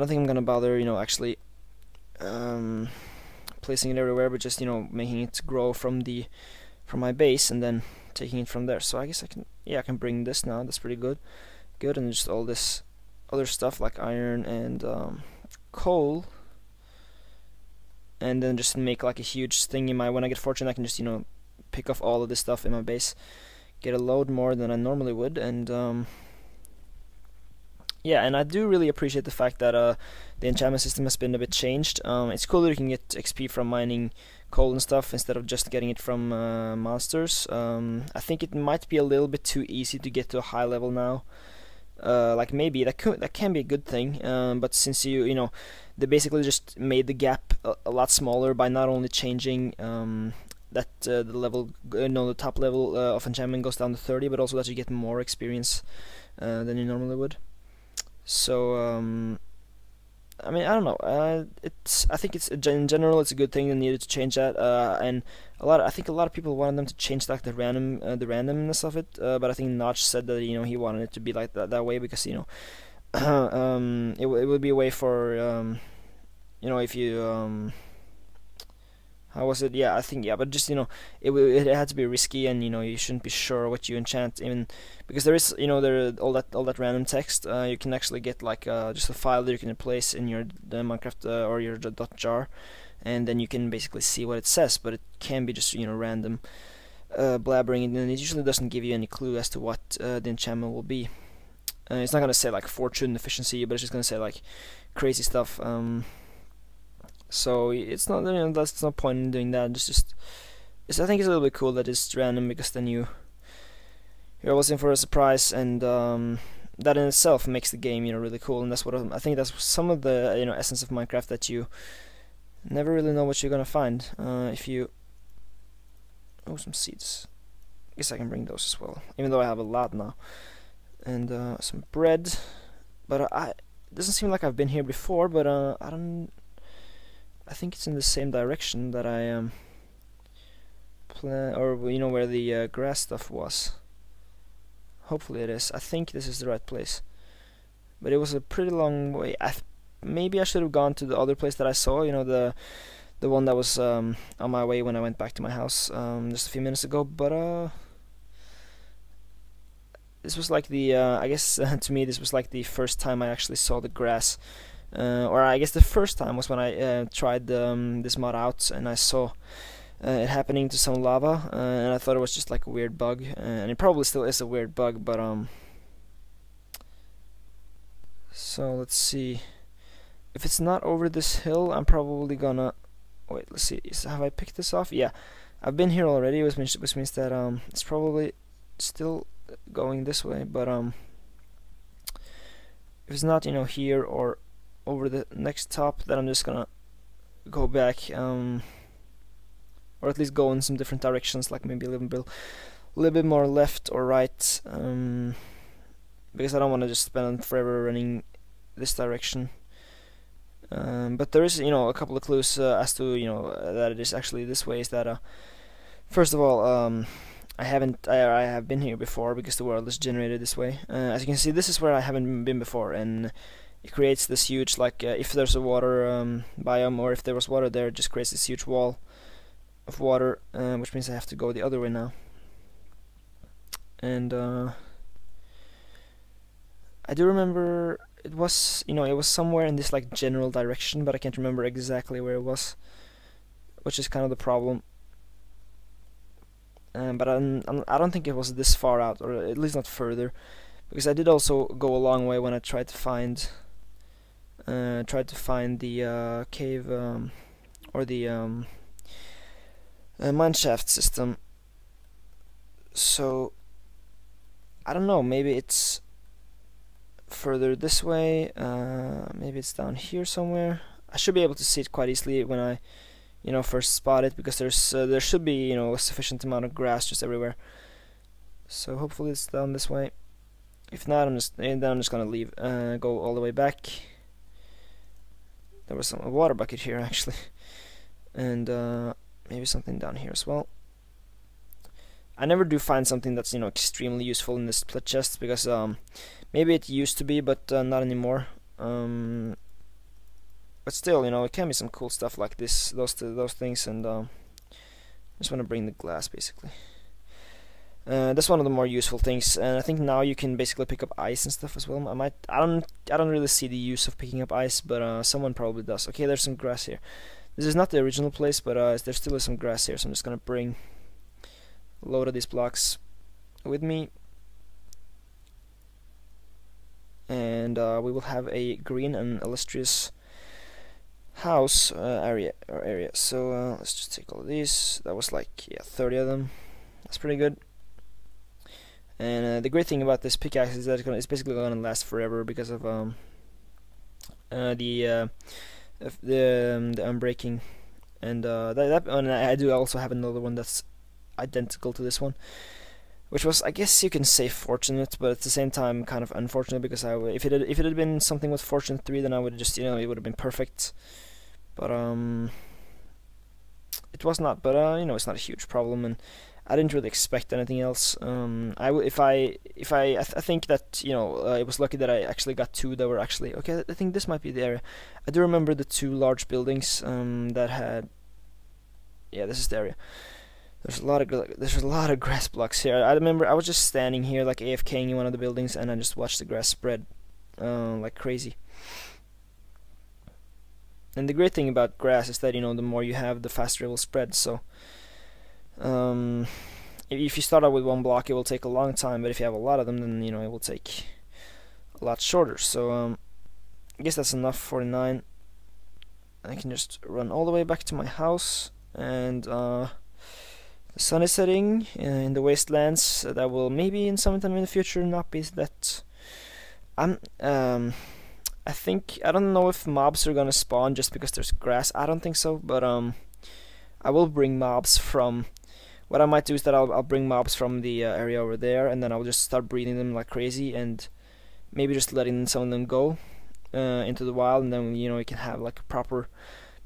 don't think I'm gonna bother, actually placing it everywhere, but just making it grow from my base and then taking it from there. So I guess I can bring this now. That's pretty good, and just all this other stuff like iron and coal, and then just make like a huge thing in my. When I get fortune, I can just pick off all of this stuff in my base, get a load more than I normally would, and yeah, and I do really appreciate the fact that the enchantment system has been a bit changed. It's cool that you can get XP from mining coal and stuff instead of just getting it from monsters. I think it might be a little bit too easy to get to a high level now. Like maybe that can be a good thing, but since they basically just made the gap a lot smaller by not only changing that the level, the top level of enchantment goes down to 30, but also that you get more experience than you normally would. So I mean, I don't know. I think it's in general it's a good thing. They needed to change that, and I think a lot of people wanted them to change like the randomness of it. But I think Notch said that he wanted it to be like that way because it would be a way for if you how was it? Yeah, I think but just it had to be risky, and you shouldn't be sure what you enchant, even because there is there all that random text. You can actually get like just a file that you can place in your Minecraft or your .jar, and then you can basically see what it says. But it can be just random blabbering, and it usually doesn't give you any clue as to what the enchantment will be. It's not gonna say like fortune efficiency, but it's just gonna say like crazy stuff. So it's not, that's no point in doing that. I think it's a little bit cool that it's random, because then you're always in for a surprise, and that in itself makes the game really cool. And that's what I think that's some of the essence of Minecraft, that you never really know what you're gonna find. If you some seeds, I guess I can bring those as well, even though I have a lot now, and some bread. But it doesn't seem like I've been here before. But I think it's in the same direction that I or where the grass stuff was. Hopefully it is. I think this is the right place, but it was a pretty long way. Maybe I should have gone to the other place that I saw. The one that was on my way when I went back to my house just a few minutes ago. But this was like the I guess to me this was like the first time I actually saw the grass. Or I guess the first time was when I tried this mod out, and I saw it happening to some lava, and I thought it was just like a weird bug, and it probably still is a weird bug. But so let's see. If it's not over this hill, I'm probably gonna wait. Let's see. Have I picked this off? Yeah, I've been here already, which means that it's probably still going this way. But if it's not here or over the next top, then I'm just gonna go back, or at least go in some different directions, like maybe a little bit more left or right, because I don't want to just spend forever running this direction. But there is a couple of clues as to that it is actually this way. Is that first of all, I have been here before, because the world is generated this way. As you can see, this is where I haven't been before, and it creates this huge, like if there's a water biome, or if there was water there, it just creates this huge wall of water, which means I have to go the other way now. And I do remember it was it was somewhere in this like general direction, but I can't remember exactly where it was, which is kind of the problem. But I don't think it was this far out, or at least not further, because I did also go a long way when I tried to find the cave or the mineshaft system. So I don't know, maybe it's further this way, maybe it's down here somewhere. I should be able to see it quite easily when I first spot it, because there should be a sufficient amount of grass just everywhere. So hopefully it's down this way. If not, I'm just gonna leave, go all the way back. There was a water bucket here actually, and maybe something down here as well. I never do find something that's extremely useful in this split chest, because maybe it used to be, but not anymore. but still, you know, it can be some cool stuff like this, those things, and just want to bring the glass basically. That's one of the more useful things, and I think now you can basically pick up ice and stuff as well. I don't really see the use of picking up ice, but someone probably does. Okay, there's some grass here. This is not the original place, but there still is some grass here, so I'm just gonna bring a load of these blocks with me, and we will have a green and illustrious house area. So let's just take all of these. That was like 30 of them. That's pretty good. And the great thing about this pickaxe is that it's basically going to last forever because of the unbreaking, and and I do also have another one that's identical to this one, which was, I guess you can say, fortunate, but at the same time kind of unfortunate, because if it had been something with fortune 3, then I would just, you know, it would have been perfect, but it was not. But you know, it's not a huge problem, and I didn't really expect anything else. I think that, you know, it was lucky that I actually got 2 that were actually okay. I think this might be the area. I do remember the 2 large buildings that had. Yeah, this is the area. There's a lot of grass blocks here. I remember I was just standing here like AFKing in one of the buildings, and I just watched the grass spread like crazy. And the great thing about grass is that, you know, the more you have, the faster it will spread. So if you start out with 1 block, it will take a long time, but if you have a lot of them, then, you know, it will take a lot shorter. So I guess that's enough. 49. I can just run all the way back to my house, and the sun is setting in the wastelands. That will maybe in some time in the future not be that. I think, I don't know if mobs are gonna spawn just because there's grass. I don't think so, but I will bring mobs from. What I might do is that I'll bring mobs from the area over there, and then I'll just start breeding them like crazy, and maybe just letting some of them go into the wild, and then, you know, you can have like a proper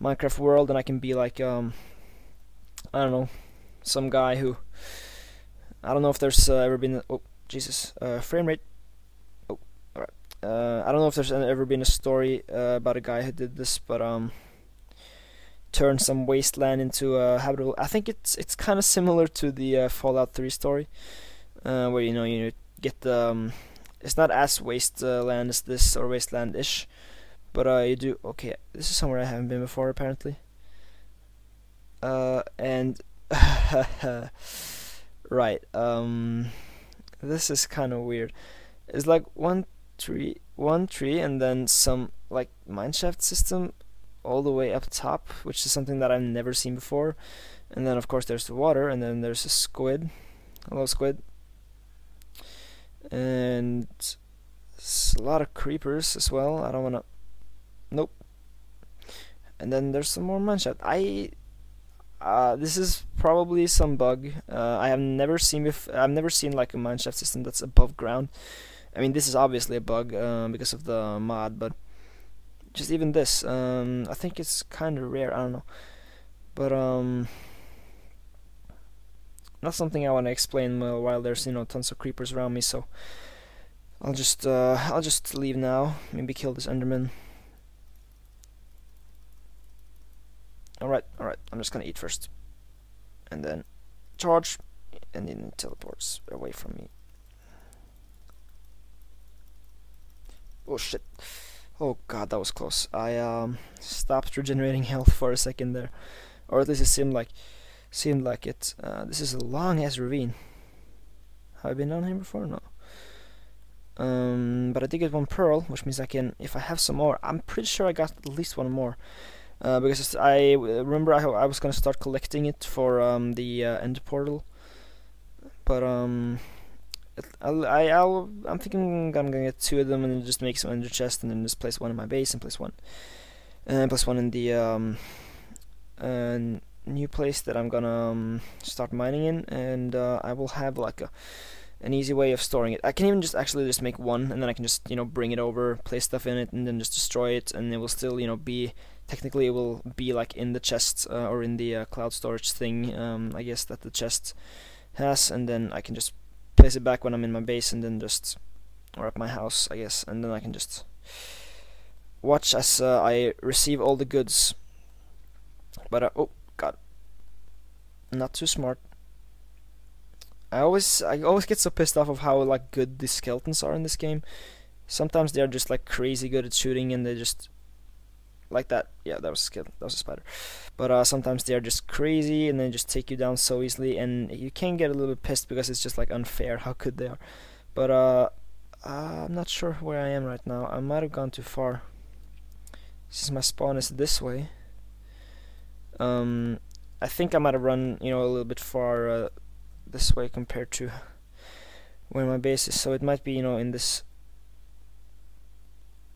Minecraft world, and I can be like I don't know, some guy who, I don't know if there's ever been oh Jesus frame rate. Oh, alright. I don't know if there's ever been a story about a guy who did this, but turn some wasteland into a habitable. I think it's kind of similar to the Fallout 3 story, where, you know, you get the it's not as wasteland as this, or wasteland-ish, but you do. Okay, this is somewhere I haven't been before apparently, and right, this is kind of weird. It's like one tree, and then some like mineshaft system all the way up top, which is something that I've never seen before. And then of course there's the water, and then there's a squid. Hello, squid. And a lot of creepers as well. I don't wanna. Nope. And then there's some more mineshaft. This is probably some bug. I have never seen I've never seen like a mineshaft system that's above ground. I mean, this is obviously a bug because of the mod, but just even this, I think it's kind of rare. I don't know, but not something I want to explain while there's, you know, tons of creepers around me. So I'll just leave now. Maybe kill this Enderman. All right. I'm just gonna eat first, and then charge, and then it teleports away from me. Oh shit. Oh god, that was close. I stopped regenerating health for a second there, or at least it seemed like it. This is a long ass ravine. Have I been down here before? No. But I did get 1 pearl, which means I can, if I have some more. I'm pretty sure I got at least 1 more, because I remember I was gonna start collecting it for the end portal, but I'm thinking I'm gonna get 2 of them, and then just make some ender chests, and then just place 1 in my base, and place 1 in the new place that I'm gonna start mining in, and I will have like an easy way of storing it. I can even just make 1, and then I can just, you know, bring it over, place stuff in it, and then just destroy it, and it will still, you know, be technically, it will be like in the chest or in the cloud storage thing, I guess, that the chest has, and then I can just place it back when I'm in my base, and then just, or at my house, I guess, and then I can just watch as I receive all the goods. But oh god, not too smart. I always get so pissed off of how like good the skeletons are in this game. Sometimes they are just like crazy good at shooting, and they just like that. Yeah, that was a skeleton. That was a spider. But sometimes they are just crazy, and they just take you down so easily, and you can get a little bit pissed because it's just like unfair how good they are. But I'm not sure where I am right now. I might have gone too far. Since my spawn is this way. I think I might have run, a little bit far this way compared to where my base is. So it might be, in this.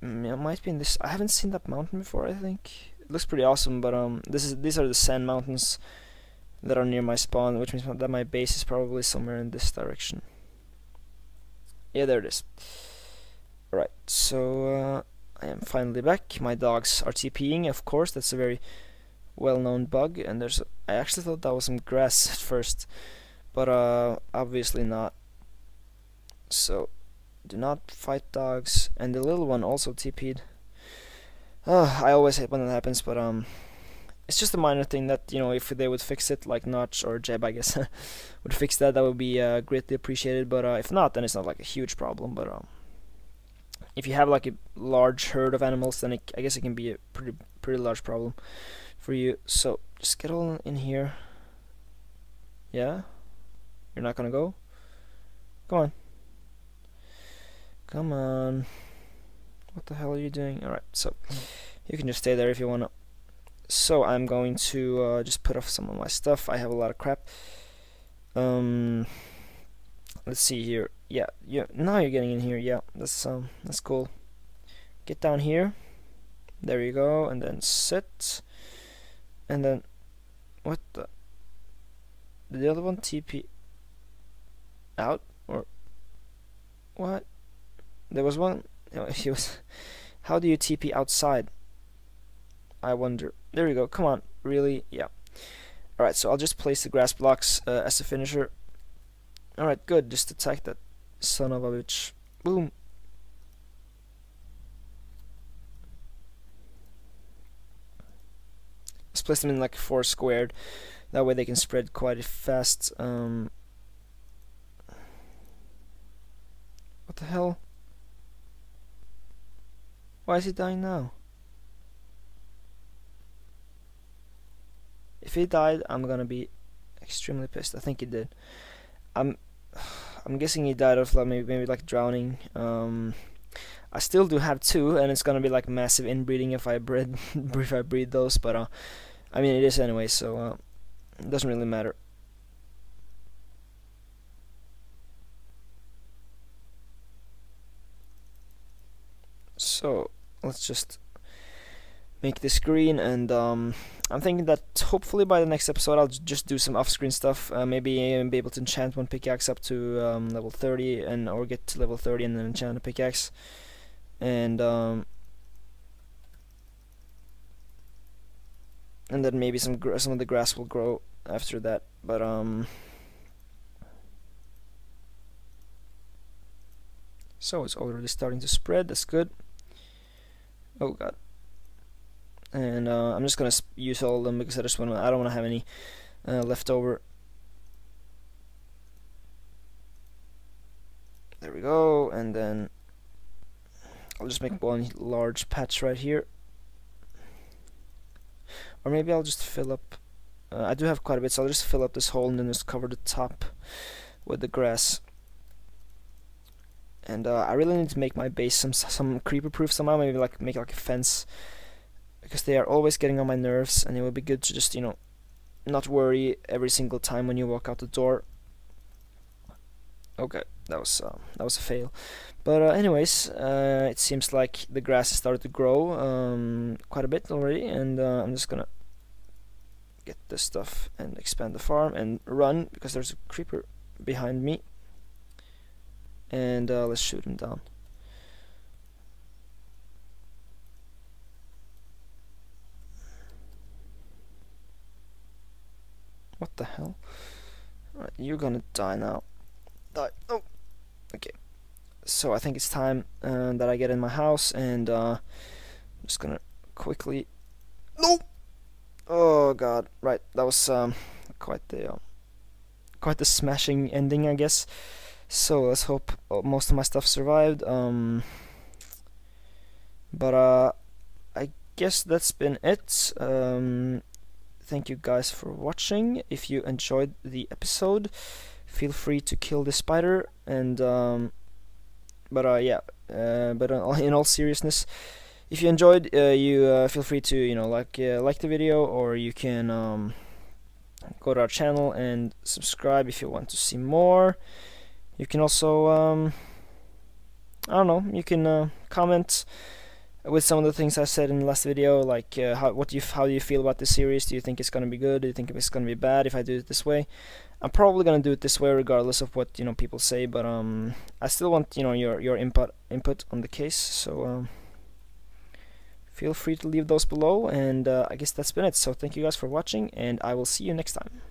It might be in this. I haven't seen that mountain before. I think it looks pretty awesome. But these are the sand mountains that are near my spawn, which means that my base is probably somewhere in this direction. Yeah, there it is. Alright, so I am finally back. My dogs are TPing, of course. That's a very well-known bug, and I actually thought that was some grass at first, but obviously not. So do not fight dogs. And the little one also TP'd. I always hate when that happens, but it's just a minor thing that, if they would fix it, like Notch or Jeb, I guess, would fix that, that would be greatly appreciated. But if not, then it's not like a huge problem. But if you have like a large herd of animals, then I guess it can be a pretty large problem for you. So just get all in here. Yeah, you're not gonna go. Come on. Come on. What the hell are you doing? Alright, so you can just stay there if you wanna. So I'm going to just put off some of my stuff. I have a lot of crap. Let's see here. Yeah, now you're getting in here. Yeah, that's cool. Get down here. There you go, and then sit. And then what the? Did the other one TP out or what? There was one. He was. How do you TP outside? I wonder. There you go. Come on. Really? Yeah. Alright, so I'll just place the grass blocks as a finisher. Alright, good. Just attack that son of a bitch. Boom. Let's place them in like 4 squared. That way they can spread quite fast. What the hell? Why is he dying now? If he died, I'm gonna be extremely pissed. I think he did. I'm guessing he died of like maybe like drowning. I still do have 2, and it's gonna be like massive inbreeding if I breed those. But I mean it is anyway, so it doesn't really matter. So let's just make this green, and I'm thinking that hopefully by the next episode I'll just do some off-screen stuff. Maybe be able to enchant one pickaxe up to level 30, or get to level 30 and then enchant a pickaxe. And then maybe some of the grass will grow after that. But so it's already starting to spread. That's good. Oh god. And I'm just gonna use all of them because I don't want to have any left over. There we go, and then I'll just make one large patch right here, or maybe I'll just fill up. I do have quite a bit, so I'll just fill up this hole and then just cover the top with the grass. And I really need to make my base some creeper proof somehow. Maybe like make like a fence, because they are always getting on my nerves, and it would be good to just not worry every single time when you walk out the door. Okay, that was a fail. But anyways, it seems like the grass has started to grow quite a bit already, and I'm just gonna get this stuff and expand the farm and run because there's a creeper behind me. And let's shoot him down. What the hell? Alright, you're gonna die now. Die. Oh! Okay. So I think it's time that I get in my house and Just gonna quickly. No. Oh god! Right, that was quite the smashing ending, I guess. So let's hope most of my stuff survived. But I guess that's been it. Thank you guys for watching. If you enjoyed the episode, feel free to kill the spider. And yeah. But in all seriousness, if you enjoyed, you feel free to like the video, or you can go to our channel and subscribe if you want to see more. You can also I don't know, you can comment with some of the things I said in the last video, like how do you feel about this series? Do you think it's gonna be good? Do you think it's gonna be bad if I do it this way? I'm probably gonna do it this way regardless of what people say, but I still want your input on the case, so feel free to leave those below. And I guess that's been it. So thank you guys for watching, and I will see you next time.